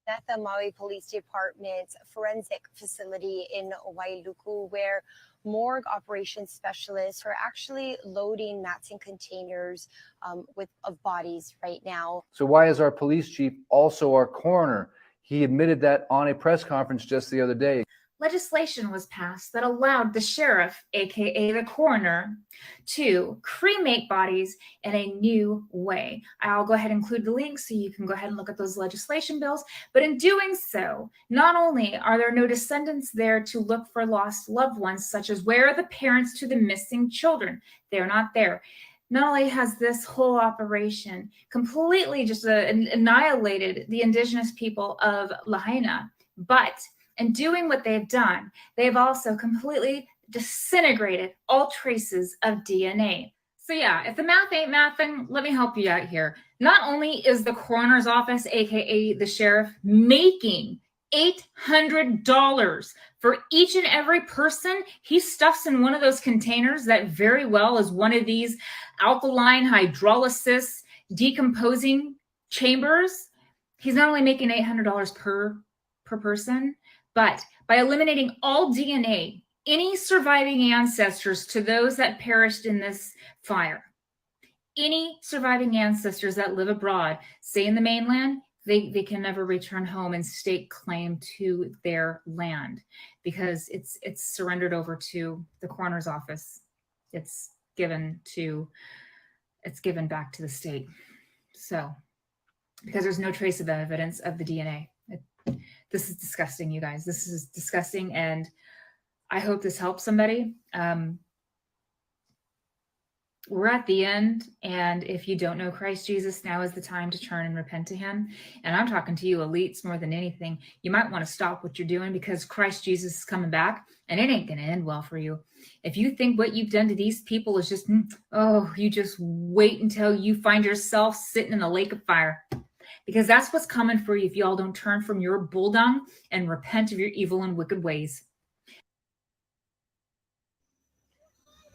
At the Maui Police Department's forensic facility in Wailuku, where morgue operations specialists are actually loading mats and containers of bodies right now. So why is our police chief also our coroner? He admitted that on a press conference just the other day. Legislation was passed that allowed the sheriff, aka the coroner, to cremate bodies in a new way. I'll go ahead and include the link so you can go ahead and look at those legislation bills. But in doing so, not only are there no descendants there to look for lost loved ones, such as where are the parents to the missing children? They're not there. Not only has this whole operation completely just annihilated the indigenous people of Lahaina, but in doing what they've done, they've also completely disintegrated all traces of DNA. So yeah, if the math ain't mathing, let me help you out here. Not only is the coroner's office, aka the sheriff, making $800 for each and every person he stuffs in one of those containers that very well is one of these alkaline hydrolysis decomposing chambers. He's not only making $800 per person, but by eliminating all DNA, any surviving ancestors to those that perished in this fire, any surviving ancestors that live abroad, say in the mainland, they can never return home and stake claim to their land because it's surrendered over to the coroner's office. It's given back to the state. So, because there's no trace of evidence of the DNA. This is disgusting, you guys. This is disgusting, and I hope this helps somebody. We're at the end, and if you don't know Christ Jesus, now is the time to turn and repent to him. And I'm talking to you elites more than anything. You might want to stop what you're doing because Christ Jesus is coming back, and it ain't going to end well for you. If you think what you've done to these people is just, you just wait until you find yourself sitting in a lake of fire, because that's what's coming for you if you all don't turn from your bull dung and repent of your evil and wicked ways.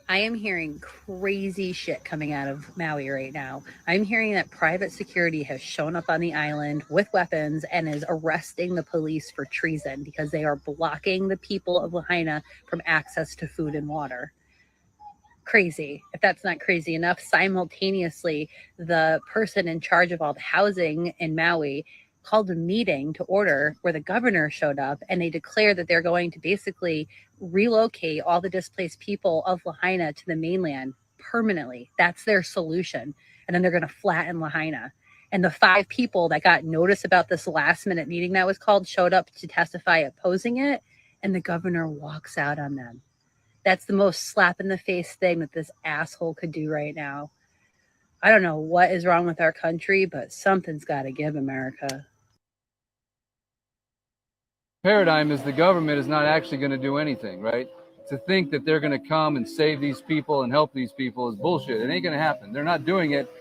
I am hearing crazy shit coming out of Maui right now. I'm hearing that private security has shown up on the island with weapons and is arresting the police for treason because they are blocking the people of Lahaina from access to food and water. Crazy. If that's not crazy enough, simultaneously, the person in charge of all the housing in Maui called a meeting to order where the governor showed up, and they declared that they're going to basically relocate all the displaced people of Lahaina to the mainland permanently. That's their solution. And then they're going to flatten Lahaina. And the 5 people that got notice about this last minute meeting that was called showed up to testify opposing it, and the governor walks out on them. That's the most slap in the face thing that this asshole could do right now. I don't know what is wrong with our country, but something's got to give, America. Paradigm is the government is not actually going to do anything, right? To think that they're going to come and save these people and help these people is bullshit. It ain't going to happen. They're not doing it.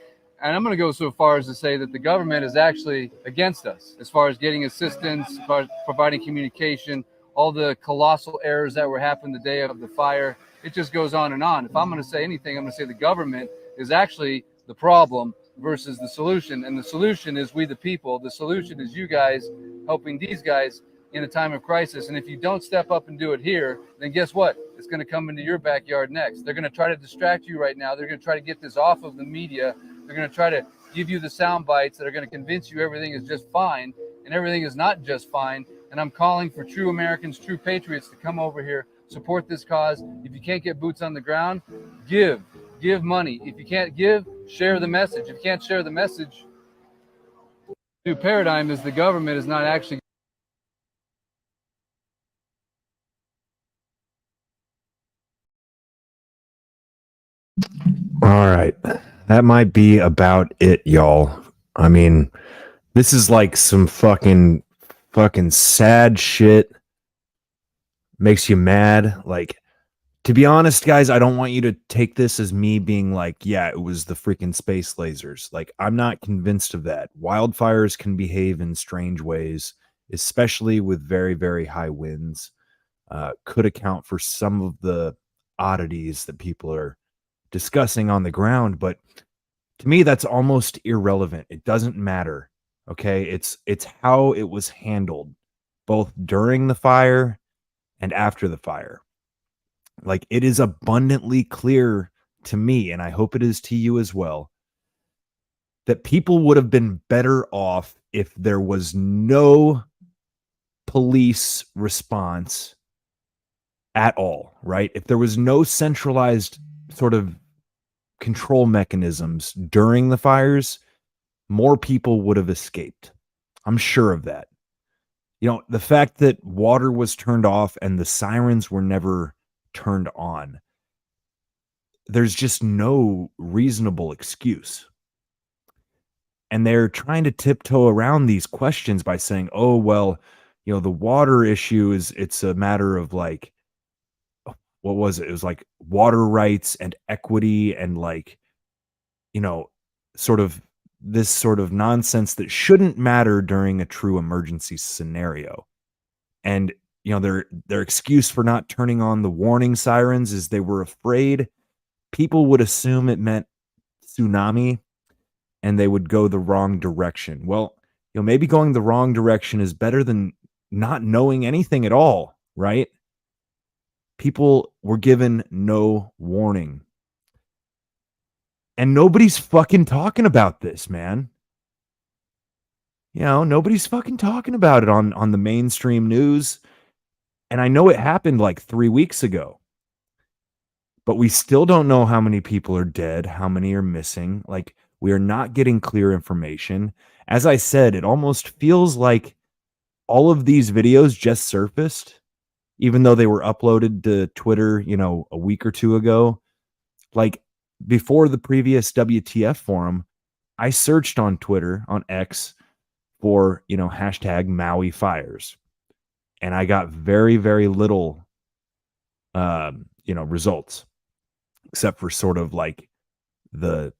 And I'm going to go so far as to say that the government is actually against us as far as getting assistance, as far as providing communication, all the colossal errors that were happening the day of the fire. It just goes on and on. If I'm going to say anything, I'm going to say the government is actually the problem versus the solution. And the solution is we the people. The solution is you guys helping these guys in a time of crisis. And if you don't step up and do it here, then guess what? It's going to come into your backyard next. They're going to try to distract you right now. They're going to try to get this off of the media. They're going to try to give you the sound bites that are going to convince you everything is just fine, and everything is not just fine. And I'm calling for true Americans, true patriots to come over here, support this cause. If you can't get boots on the ground, give money. If you can't give, share the message. If you can't share the message, new paradigm is the government is not actually. All right. That might be about it, y'all. I mean, this is like some fucking sad shit. Makes you mad. Like, to be honest, guys, I don't want you to take this as me being like, yeah, it was the freaking space lasers. Like, I'm not convinced of that. Wildfires can behave in strange ways, especially with very, very high winds. Could account for some of the oddities that people are discussing on the ground, but to me that's almost irrelevant. It doesn't matter. Okay, it's how it was handled both during the fire and after the fire. Like, it is abundantly clear to me, and I hope it is to you as well, that people would have been better off if there was no police response at all, right? If there was no centralized sort of control mechanisms during the fires, more people would have escaped. I'm sure of that. You know, the fact that water was turned off and the sirens were never turned on, there's just no reasonable excuse. And they're trying to tiptoe around these questions by saying, oh, well, you know, the water issue it's a matter of like, what was it? It was like water rights and equity and like, you know, sort of this sort of nonsense that shouldn't matter during a true emergency scenario. And their excuse for not turning on the warning sirens is they were afraid people would assume it meant tsunami and they would go the wrong direction. Well, maybe going the wrong direction is better than not knowing anything at all, right? People were given no warning. And nobody's fucking talking about this, man. Nobody's fucking talking about it on the mainstream news. And I know it happened like 3 weeks ago. But we still don't know how many people are dead, how many are missing. Like, we are not getting clear information. As I said, it almost feels like all of these videos just surfaced, even though they were uploaded to Twitter, a week or two ago. Like, before the previous WTF forum, I searched on Twitter, on X, for, hashtag Maui fires. And I got very, very little, results, except for sort of like the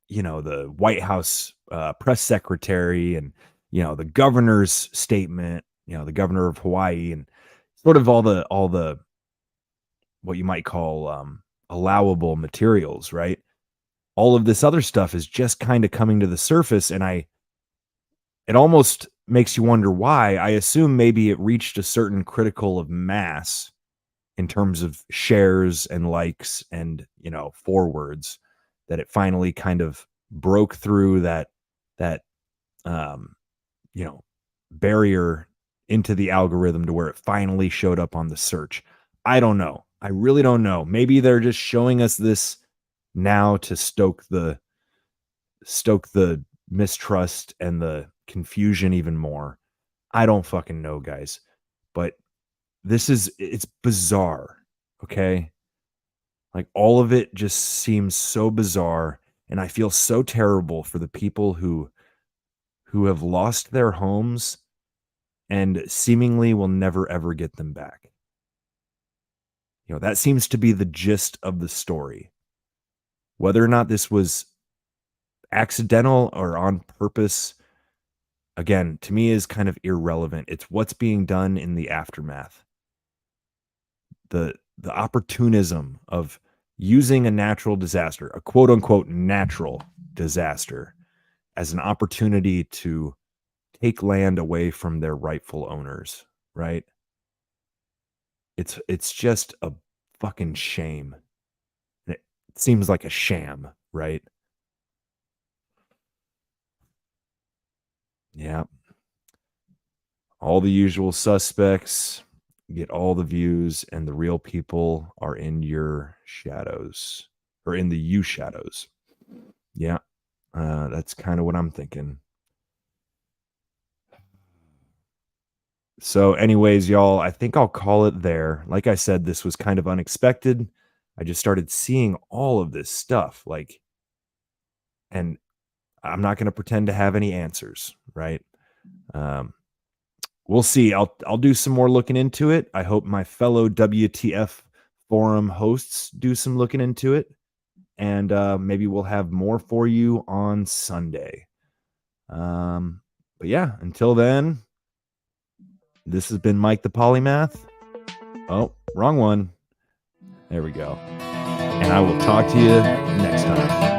White House press secretary and, the governor's statement, the governor of Hawaii, and sort of all the what you might call allowable materials, right? All of this other stuff is just kind of coming to the surface, and it almost makes you wonder why. I assume maybe it reached a certain critical of mass in terms of shares and likes and, forwards, that it finally kind of broke through that barrier into the algorithm to where it finally showed up on the search. I don't know. I really don't know. Maybe they're just showing us this now to stoke the mistrust and the confusion even more. I don't fucking know, guys. But it's bizarre, okay? Like, all of it just seems so bizarre, and I feel so terrible for the people who have lost their homes and seemingly will never ever get them back. That seems to be the gist of the story. Whether or not this was accidental or on purpose, again, to me is kind of irrelevant. It's what's being done in the aftermath. The opportunism of using a natural disaster, a quote unquote natural disaster, as an opportunity to take land away from their rightful owners, right? It's just a fucking shame. It seems like a sham, right? Yeah. All the usual suspects get all the views, and the real people are in your shadows, or in the you shadows. Yeah. That's kind of what I'm thinking. So anyways, y'all, I think I'll call it there. Like I said, this was kind of unexpected. I just started seeing all of this stuff, and I'm not going to pretend to have any answers, right? We'll see. I'll do some more looking into it. I hope my fellow WTF forum hosts do some looking into it, and maybe we'll have more for you on Sunday. But yeah, until then, this has been Mike the Polymath. Oh, wrong one. There we go. And I will talk to you next time.